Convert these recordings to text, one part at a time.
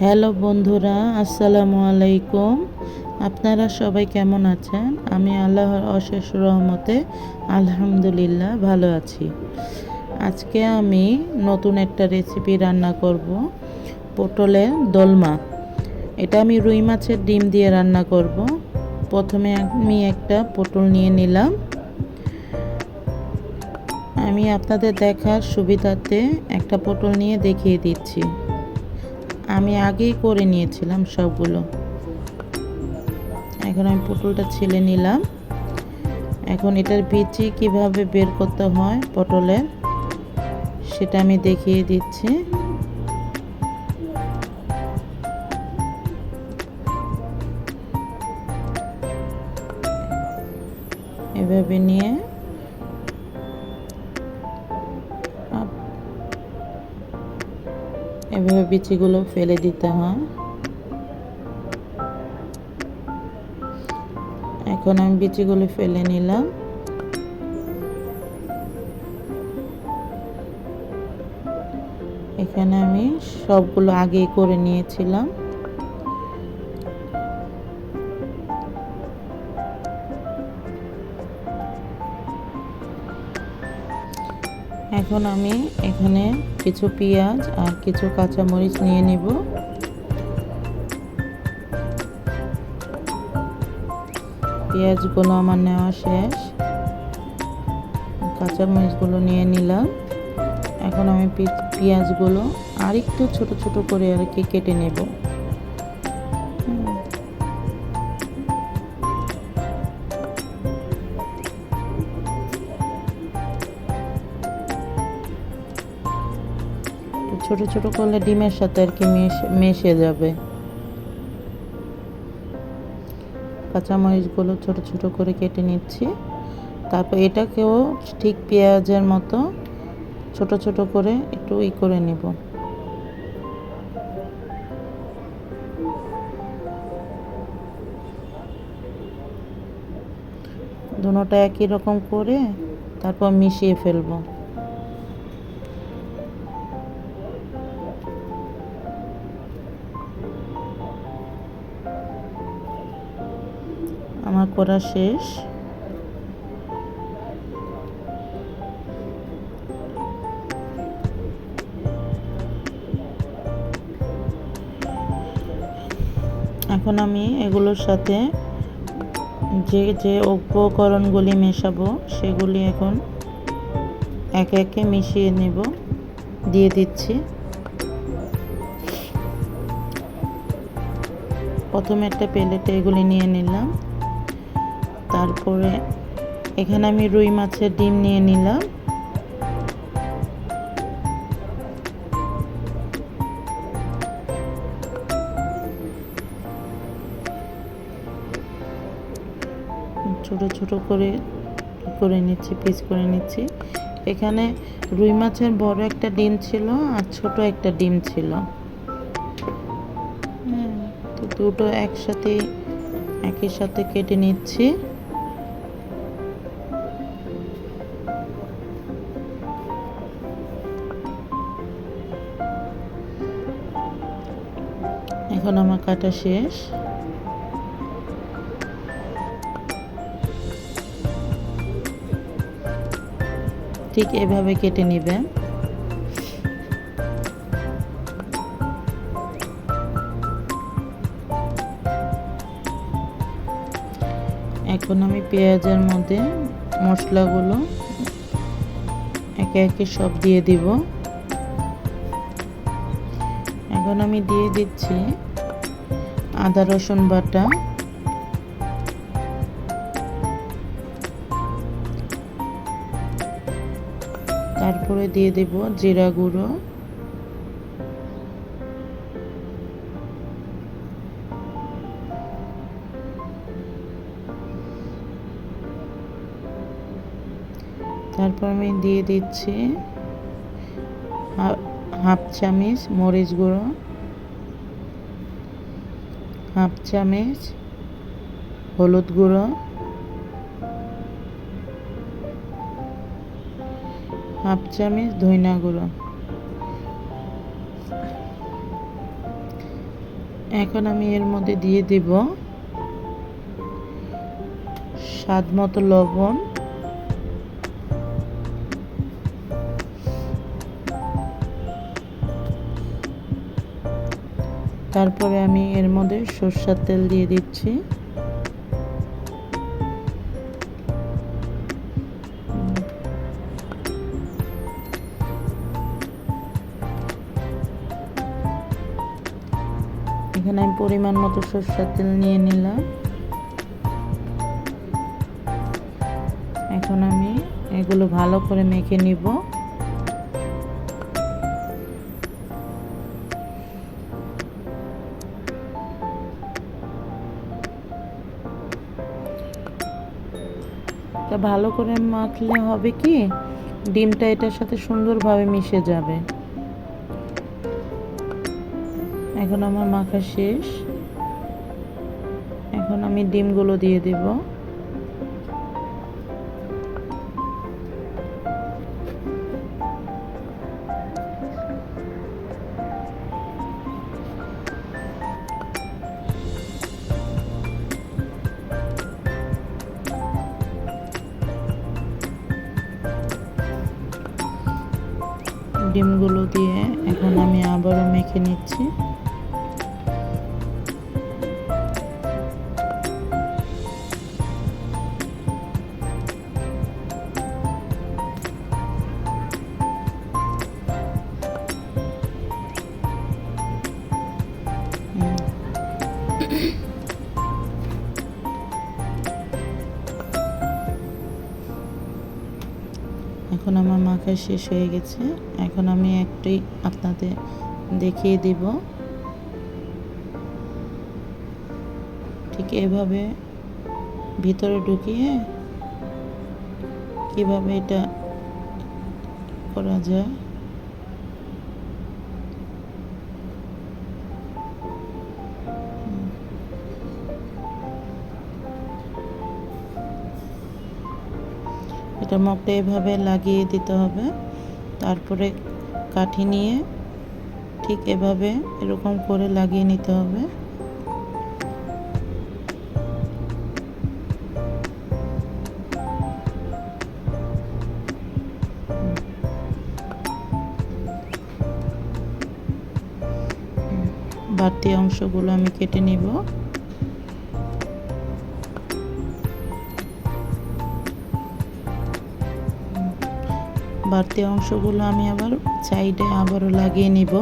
Hello বন্ধুরা, আসসালামু আলাইকুম। আপনারা সবাই কেমন আছেন? আমি আল্লাহর অশেষ রহমতে আলহামদুলিল্লাহ ভালো আছি। আজকে আমি নতুন একটা রেসিপি রান্না করব, পটলের দোলমা। এটা আমি রুই মাছের ডিম দিয়ে রান্না করব। প্রথমে আমি একটা পটল নিয়ে নিলাম। আমি আপনাদের দেখার সুবিধার্থে একটা পটল নিয়ে দেখিয়ে দিচ্ছি। আমি আগেই করে নিয়েছিলাম সবগুলো। এখন আমি পটলটা ছিলে নিলাম। এখন এটার বিচি কিভাবে বের করতে হয় পটলের, সেটা আমি দেখিয়ে দিচ্ছি। এভাবে নিয়ে এভাবে বিচিগুলো ফেলে দিতে হয়। এখন আমি বিচিগুলো ফেলে নিলাম। এখানে আমি সবগুলো আগেই করে নিয়েছিলাম। এখন আমি এখানে কিছু পেঁয়াজ আর কিছু কাঁচামরিচ নিয়ে নিব। পেঁয়াজগুলো আমার নেওয়া শেষ, কাঁচামরিচগুলো নিয়ে নিলাম। এখন আমি পেঁয়াজগুলো আর একটু ছোট ছোট করে আর কি কেটে নেব। ছোট ছোট করলে ডিমের সাথে আর কি মিশে যাবে। কাঁচামরিচগুলো ছোট ছোট করে কেটে নিচ্ছি। তারপর এটাকেও ঠিক পেঁয়াজের মতো ছোট ছোট করে একটু করে নেব। দুটোটা একই রকম করে তারপর মিশিয়ে ফেলবো। আমার করা শেষ। এখন আমি এগুলোর সাথে যে যে উপকরণগুলি মেশাবো সেগুলি এখন একে একে মিশিয়ে নেব। দিয়ে দিচ্ছি। প্রথমে একটা প্লেটে এগুলি নিয়ে নিলাম। তারপরে এখানে আমি রুই মাছের ডিম নিয়ে নিলাম। ছোট ছোট করে নিচ্ছি, পিস করে নিচ্ছি। এখানে রুই মাছের বড় একটা ডিম ছিল আর ছোট একটা ডিম ছিল। তো দুটো একই সাথে কেটে নিচ্ছি। এখন আমার কাটা শেষ। ঠিক এভাবে কেটে নেবেন। এখন আমি পেঁয়াজের মধ্যে মশলাগুলো একে একে সব দিয়ে দিব। এখন আমি দিয়ে দিচ্ছি আদা রসুন বাটা, তারপরে দিয়ে দেব জিরা গুঁড়ো, তারপর আমি দিয়ে দিচ্ছি হাফ চামচ মরিচ গুঁড়ো, হাফ চামচ হলুদ গুঁড়ো, হাফ চামচ ধনিয়া গুঁড়ো। এখন আমি এর মধ্যে দিয়ে দেব স্বাদ মতো লবণ, তারপরে আমি এর মধ্যে সরষের তেল দিয়ে দিচ্ছি। এখানে আমি পরিমাণ মতো সরষের তেল নিয়ে নিলাম। এখন আমি এগুলো ভালো করে মেখে নিব। এটা ভালো করে মাখলে হবে কি, ডিমটা এটার সাথে সুন্দরভাবে মিশে যাবে। এখন আমার মাখা শেষ। এখন আমি ডিমগুলো দিয়ে দেব। ডিমগুলো দিয়ে এখন আমি আবারও মেখে নিচ্ছি। এখন আমার মাখা শেষ হয়ে গেছে। এখন আমি একটাই আপনাদের দেখিয়ে দিব। ঠিক এভাবে ভিতরে ঢুকিয়ে কিভাবে এটা করা যায়। এটা মুখটা এভাবে লাগিয়ে দিতে হবে। তারপরে কাঠি নিয়ে ঠিক এভাবে এরকম করে লাগিয়ে নিতে হবে। বাড়তি অংশগুলো আমি কেটে নিব। বাড়তি অংশগুলো আমি আবার সাইডে আবারও লাগিয়ে নিব।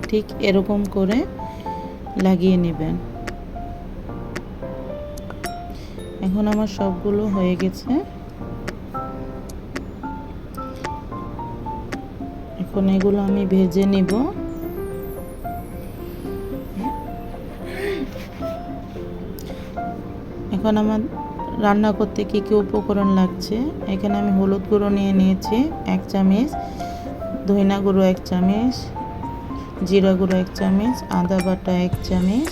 ঠিক এরকম করে লাগিয়ে নেবেন। এখন আমার সবগুলো হয়ে গেছে। এখন এগুলো আমি ভেজে নিব। এখন আমার রান্না করতে কী কী উপকরণ লাগছে, এখানে আমি হলুদ গুঁড়ো নিয়ে নিয়েছি 1 চামচ, ধনিয়া গুঁড়ো 1 চামচ, জিরা গুঁড়ো 1 চামচ, আদা বাটা 1 চামচ,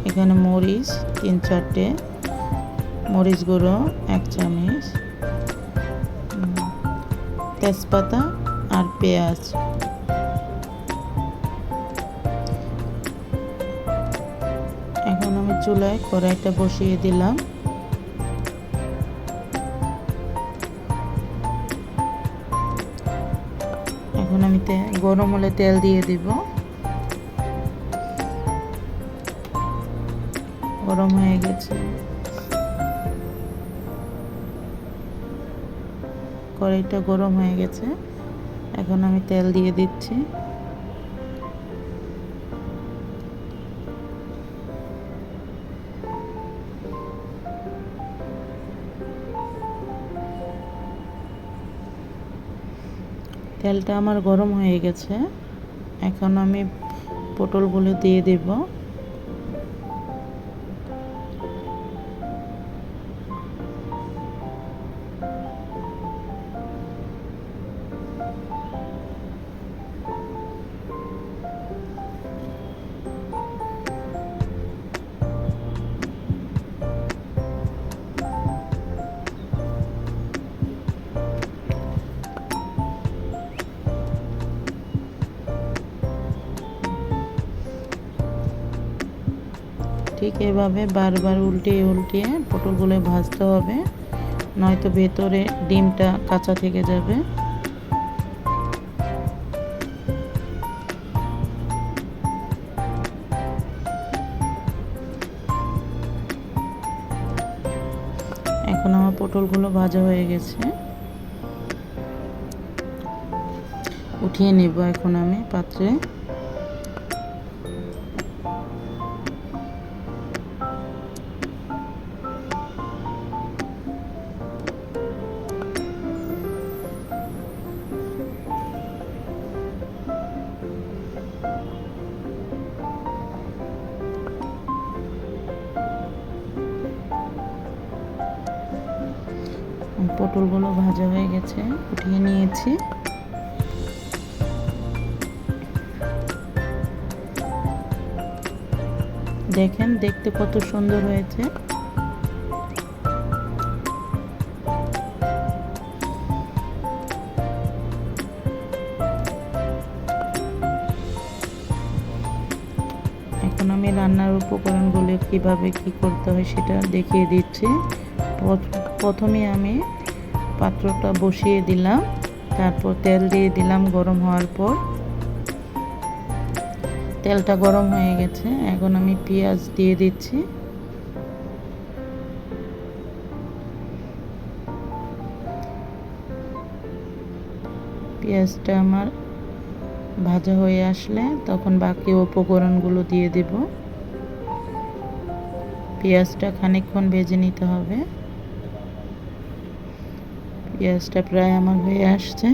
এখানে মরিচ 3-4টে, মরিচ গুঁড়ো 1 চামচ, তেজপাতা আর পেঁয়াজ। এখন আমি চুলায় কড়াইটা বসিয়ে দিলাম। এখন আমি গরম হলে তেল দিয়ে দিব। গরম হয়ে গেছে, কড়াইটা গরম হয়ে গেছে। এখন আমি তেল দিয়ে দিচ্ছি। তেলটা আমার গরম হয়ে গেছে। এখন আমি পটলগুলো দিয়ে দেব। ঠিক এভাবে বারবার উল্টিয়ে উল্টিয়ে পটলগুলো ভাজতে হবে, নয়তো ভেতরে ডিমটা কাঁচা থেকে যাবে। এখন আমার পটলগুলো ভাজা হয়ে গেছে, উঠিয়ে নেব এখন আমি পাত্রে। পটলগুলো ভাজা হয়ে গেছে, উঠিয়ে নিয়েছি। দেখেন দেখতে কত সুন্দর হয়েছে। এখন আমি রান্নার উপকরণগুলো কিভাবে কি করতে হয় সেটা দেখিয়ে দিচ্ছি। প্রথমে আমি পাত্রটা বসিয়ে দিলাম, তারপর তেল দিয়ে দিলাম। গরম হওয়ার পর তেলটা গরম হয়ে গেছে, এখন আমি পেঁয়াজ দিয়ে দিচ্ছি। পেঁয়াজটা আমার ভাজা হয়ে আসলে তখন বাকি উপকরণগুলো দিয়ে দেব। পেঁয়াজটা খানিকক্ষণ ভেজে নিতে হবে। পেঁয়াজটা প্রায় আমার হয়ে আসছে।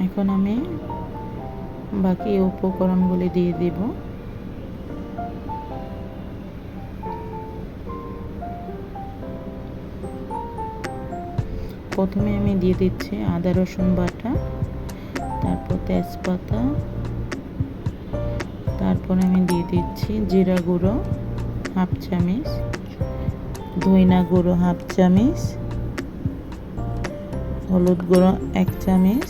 এখন আমি বাকি উপকরণগুলি দিয়ে দেব। প্রথমে আমি দিয়ে দিচ্ছি আদা রসুন বাটা, তারপর তেজপাতা, তারপর আমি দিয়ে দিচ্ছি জিরা গুঁড়ো হাফ চামচ, ধইনা গুঁড়ো হাফ চামচ, হলুদ গুঁড়ো 1 চামচ,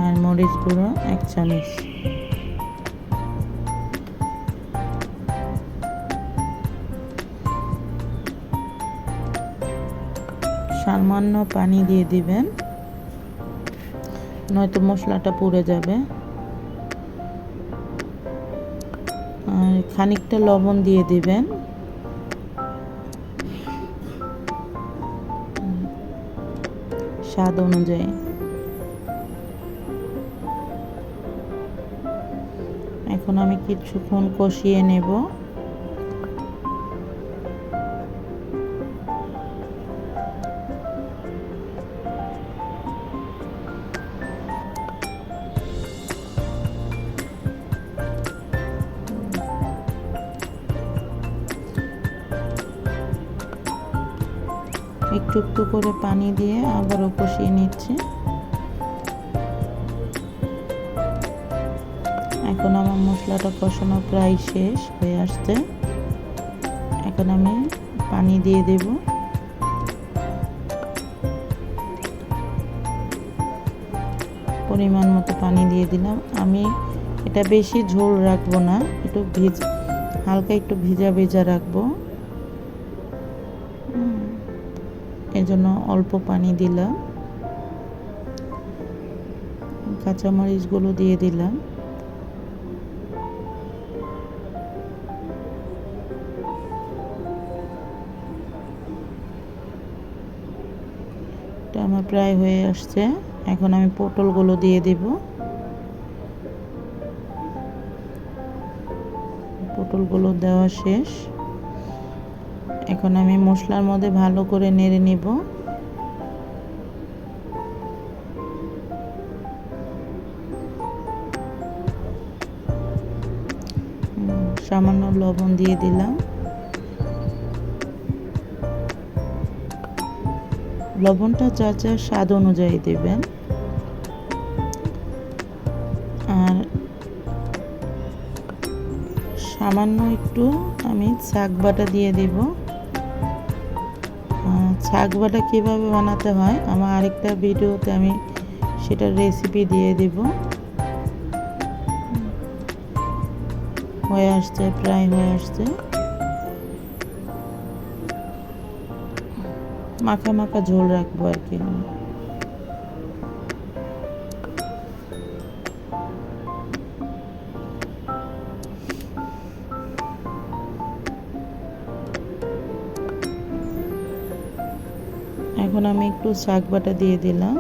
আর মরিচ গুঁড়ো 1 চামচ। সামান্য পানি দিয়ে দিবেন, নয়তো মশলাটা পুড়ে যাবে। আর খানিকটা লবণ দিয়ে দিবেন। স্বাদ অনুযায়ী। এখন আমি কিছুক্ষণ কষিয়ে নেব। একটু একটু করে পানি দিয়ে আবারও কষিয়ে নিচ্ছি। এখন আমার মশলাটা কষানো প্রায় শেষ হয়ে আসছে। এখন আমি পানি দিয়ে দেব। পরিমাণ মতো পানি দিয়ে দিলাম। আমি এটা বেশি ঝোল রাখবো না, একটু হালকা একটু ভিজা ভিজা রাখবো, এজন্য অল্প পানি দিলাম। কাঁচামরিচগুলো দিয়ে দিলাম। এটা আমার প্রায় হয়ে আসছে। এখন আমি পটলগুলো দিয়ে দেব। পটলগুলো দেওয়া শেষ। এখন আমি মশলার মধ্যে ভালো করে নেড়ে নিব। সামান্য লবণ দিয়ে দিলাম। লবণটা যার যার স্বাদ অনুযায়ী দেবেন। আর সামান্য একটু আমি শাক বাটা দিয়ে দেব। শাক বাটা কীভাবে বানাতে হয় আমার আরেকটা ভিডিওতে আমি সেটার রেসিপি দিয়ে দিব। হয়ে আসছে, প্রায় হয়ে আসছে। মাখা মাখা ঝোল রাখবো আর কি। এখন আমি একটু শাক বাটা দিয়ে দিলাম।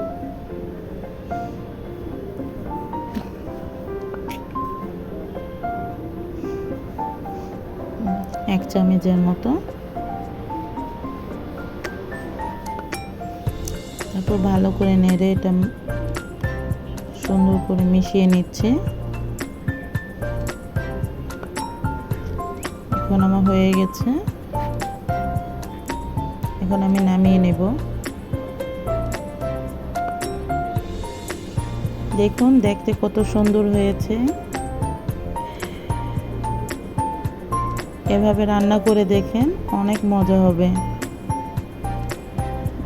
এক চামচের মতো। তারপর ভালো করে নেড়ে এটা সুন্দর করে মিশিয়ে নিচ্ছে। এখন আমার হয়ে গেছে, এখন আমি নামিয়ে নেব। দেখুন দেখতে কত সুন্দর হয়েছে। এভাবে রান্না করে দেখেন, অনেক মজা হবে।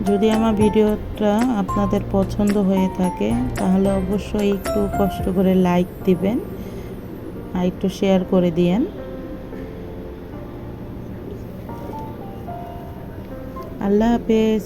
যদি আমার ভিডিওটা আপনাদের পছন্দ হয়ে থাকে তাহলে অবশ্যই একটু কষ্ট করে লাইক দিবেন আর একটু শেয়ার করে দিয়েন। আল্লাহ হাফেজ।